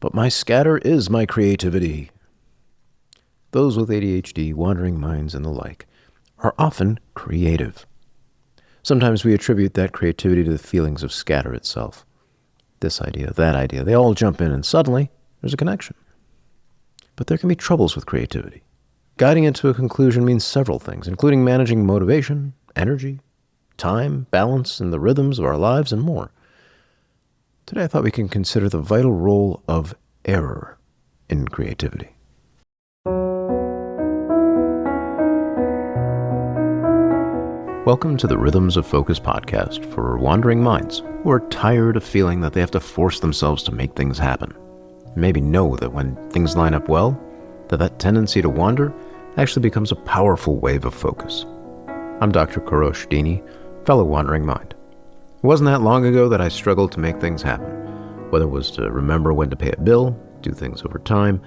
but my scatter is my creativity. Those with ADHD, wandering minds, and the like are often creative. Sometimes we attribute that creativity to the feelings of scatter itself. This idea, that idea, they all jump in and suddenly there's a connection. But there can be troubles with creativity. Guiding it to a conclusion means several things, including managing motivation, energy, time, balance, and the rhythms of our lives, and more. Today I thought we can consider the vital role of error in creativity. Welcome to the Rhythms of Focus podcast for wandering minds who are tired of feeling that they have to force themselves to make things happen. Maybe know that when things line up well, that tendency to wander actually becomes a powerful wave of focus. I'm Dr. Kourosh Dini, fellow wandering mind. It wasn't that long ago that I struggled to make things happen, whether it was to remember when to pay a bill, do things over time,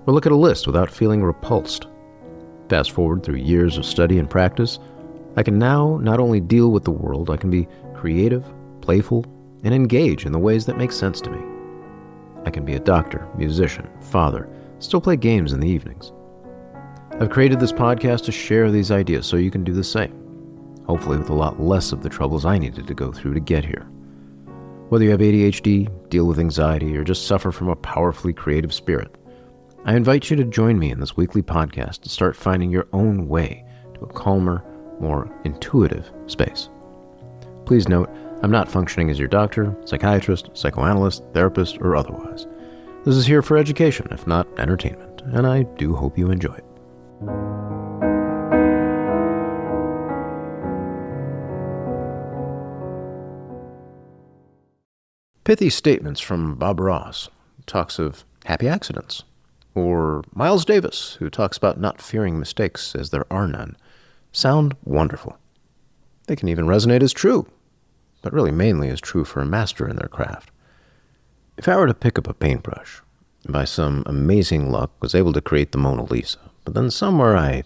or look at a list without feeling repulsed. Fast forward through years of study and practice, I can now not only deal with the world, I can be creative, playful, and engage in the ways that make sense to me. I can be a doctor, musician, father, still play games in the evenings. I've created this podcast to share these ideas so you can do the same, hopefully with a lot less of the troubles I needed to go through to get here. Whether you have ADHD, deal with anxiety, or just suffer from a powerfully creative spirit, I invite you to join me in this weekly podcast to start finding your own way to a calmer, more intuitive space. Please note, I'm not functioning as your doctor, psychiatrist, psychoanalyst, therapist, or otherwise. This is here for education, if not entertainment, and I do hope you enjoy it. Pithy statements from Bob Ross, who talks of happy accidents, or Miles Davis, who talks about not fearing mistakes as there are none, sound wonderful. They can even resonate as true, but really mainly as true for a master in their craft. If I were to pick up a paintbrush, and by some amazing luck was able to create the Mona Lisa, but then somewhere I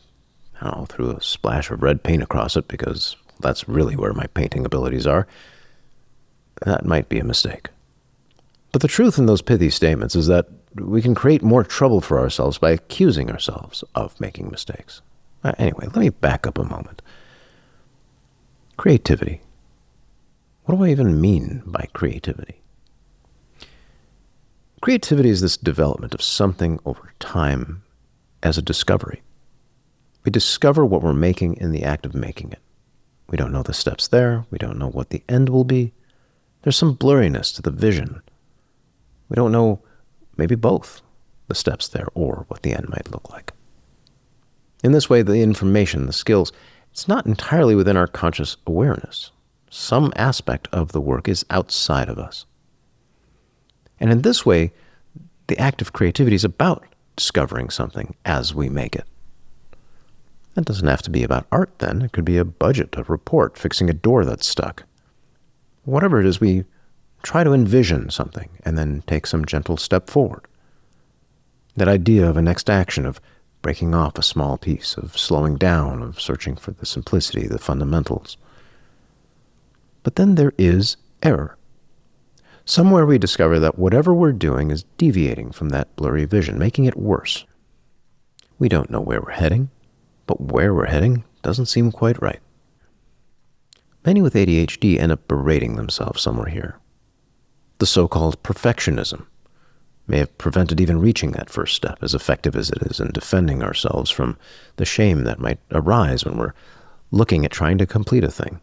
threw a splash of red paint across it because that's really where my painting abilities are, that might be a mistake. But the truth in those pithy statements is that we can create more trouble for ourselves by accusing ourselves of making mistakes. Anyway, let me back up a moment. Creativity. What do I even mean by creativity? Creativity is this development of something over time as a discovery. We discover what we're making in the act of making it. We don't know the steps there. We don't know what the end will be. There's some blurriness to the vision. We don't know, maybe both, the steps there or what the end might look like. In this way, the information, the skills, it's not entirely within our conscious awareness. Some aspect of the work is outside of us. And in this way, the act of creativity is about discovering something as we make it. That doesn't have to be about art then. It could be a budget, a report, fixing a door that's stuck. Whatever it is, we try to envision something and then take some gentle step forward. That idea of a next action, of breaking off a small piece, of slowing down, of searching for the simplicity, the fundamentals. But then there is error. Somewhere we discover that whatever we're doing is deviating from that blurry vision, making it worse. We don't know where we're heading, but where we're heading doesn't seem quite right. Many with ADHD end up berating themselves somewhere here. The so-called perfectionism may have prevented even reaching that first step, as effective as it is in defending ourselves from the shame that might arise when we're looking at trying to complete a thing.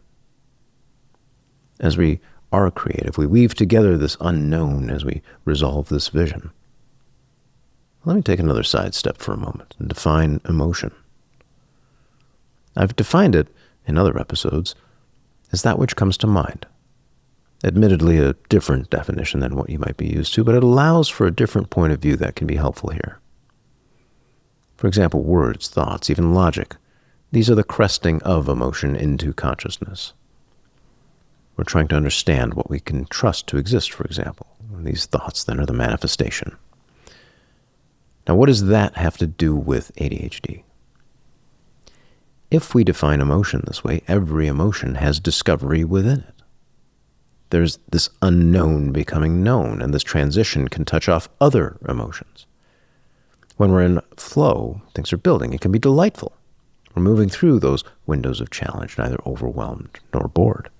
As we are creative, we weave together this unknown as we resolve this vision. Let me take another side step for a moment and define emotion. I've defined it in other episodes as that which comes to mind. Admittedly, a different definition than what you might be used to, but it allows for a different point of view that can be helpful here. For example, words, thoughts, even logic. These are the cresting of emotion into consciousness. We're trying to understand what we can trust to exist, for example. These thoughts then are the manifestation. Now, what does that have to do with ADHD? If we define emotion this way, every emotion has discovery within it. there's this unknown becoming known, and this transition can touch off other emotions. When we're in flow, things are building. It can be delightful. We're moving through those windows of challenge, neither overwhelmed nor bored.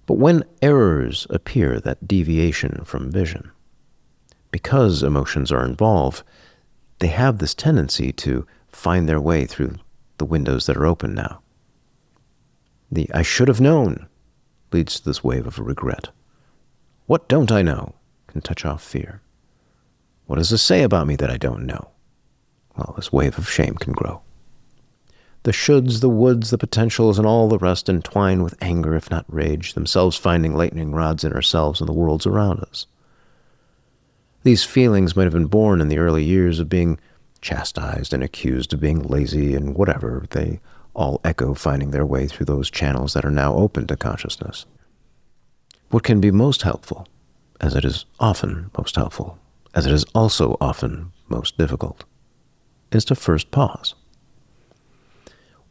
But when errors appear, that deviation from vision, because emotions are involved, they have this tendency to find their way through the windows that are open now. The "I should have known" leads to this wave of regret. "What don't I know?" can touch off fear. "What does this say about me that I don't know?" Well, this wave of shame can grow. The shoulds, the woulds, the potentials, and all the rest entwine with anger, if not rage, themselves finding lightning rods in ourselves and the worlds around us. These feelings might have been born in the early years of being chastised and accused of being lazy and whatever. They all echo finding their way through those channels that are now open to consciousness. What can be most helpful, as it is often most helpful, as it is also often most difficult, is to first pause.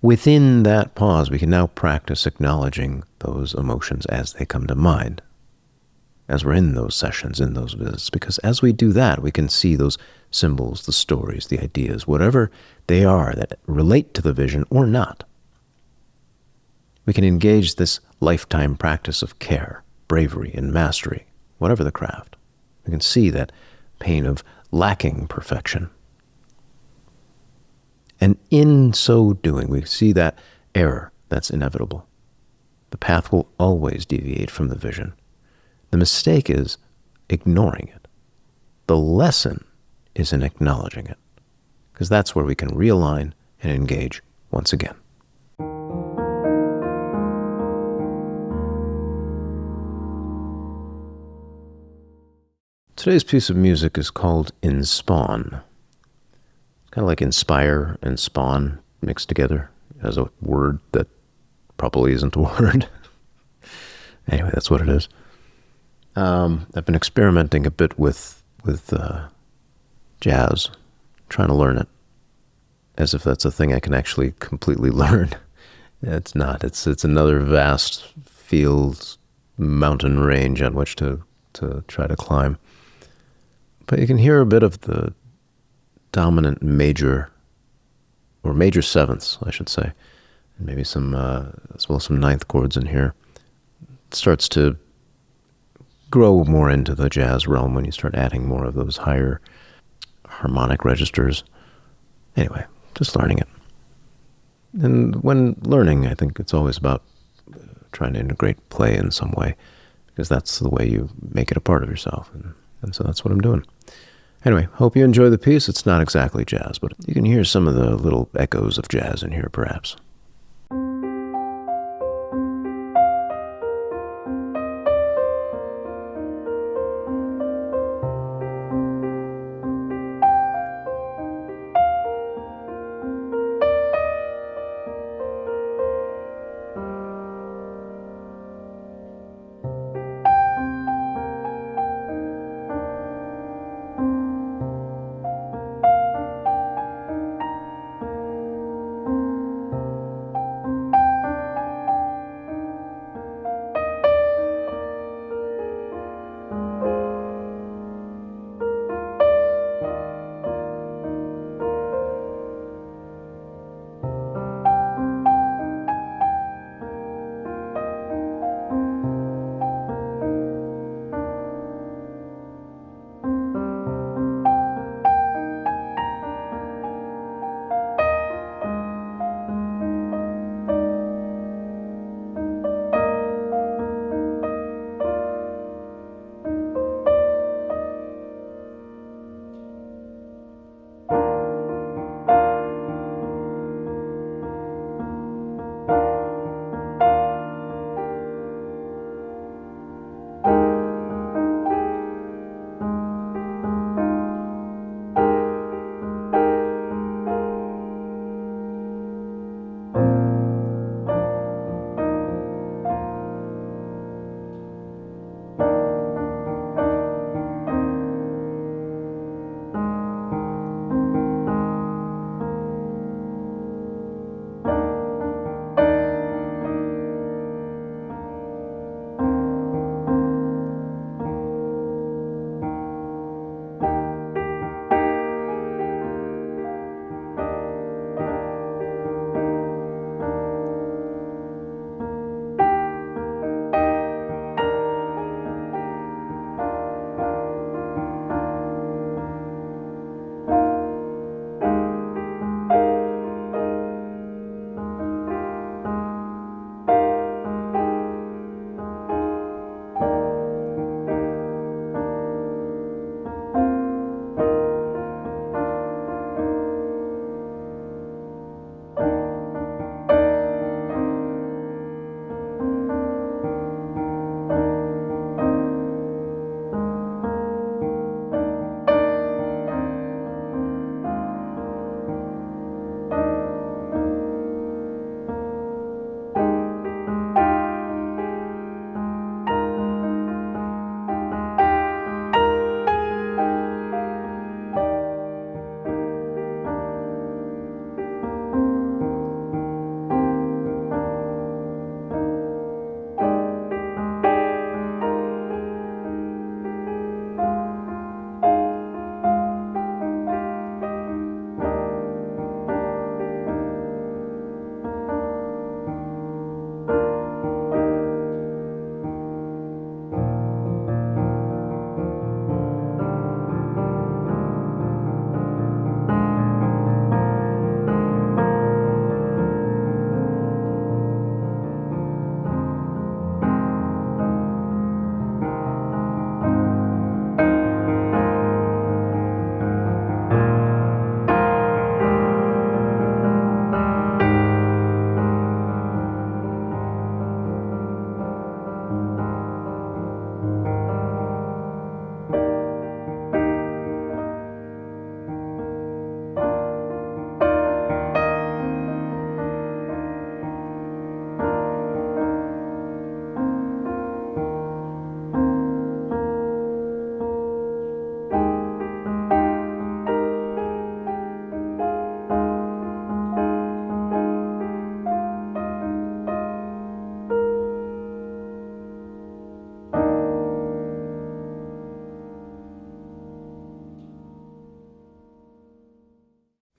Within that pause, we can now practice acknowledging those emotions as they come to mind, as we're in those sessions, in those visits, because as we do that, we can see those symbols, the stories, the ideas, whatever they are that relate to the vision or not. We can engage this lifetime practice of care, bravery, and mastery, whatever the craft. We can see that pain of lacking perfection. And in so doing, we see that error that's inevitable. The path will always deviate from the vision. The mistake is ignoring it. The lesson is in acknowledging it, because that's where we can realign and engage once again. Today's piece of music is called Inspawn. Kind of like inspire and spawn mixed together as a word that probably isn't a word. Anyway, that's what it is. I've been experimenting a bit with jazz, trying to learn it, as if that's a thing I can actually completely learn. It's not. It's another vast field, mountain range on which to try to climb. But you can hear a bit of the dominant major, or major sevenths, I should say, and maybe some, as well as some ninth chords in here. It starts to grow more into the jazz realm when you start adding more of those higher harmonic registers. Anyway, just learning it. And when learning, I think it's always about trying to integrate play in some way, because that's the way you make it a part of yourself. And so that's what I'm doing. Anyway, hope you enjoy the piece. It's not exactly jazz, but you can hear some of the little echoes of jazz in here, perhaps.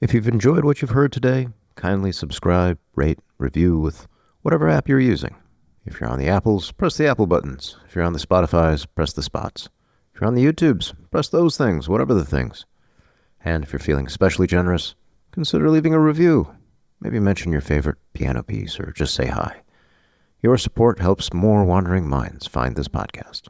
If you've enjoyed what you've heard today, kindly subscribe, rate, review with whatever app you're using. If you're on the Apples, press the Apple buttons. If you're on the Spotifys, press the spots. If you're on the YouTubes, press those things, whatever the things. And if you're feeling especially generous, consider leaving a review. Maybe mention your favorite piano piece or just say hi. Your support helps more wandering minds find this podcast.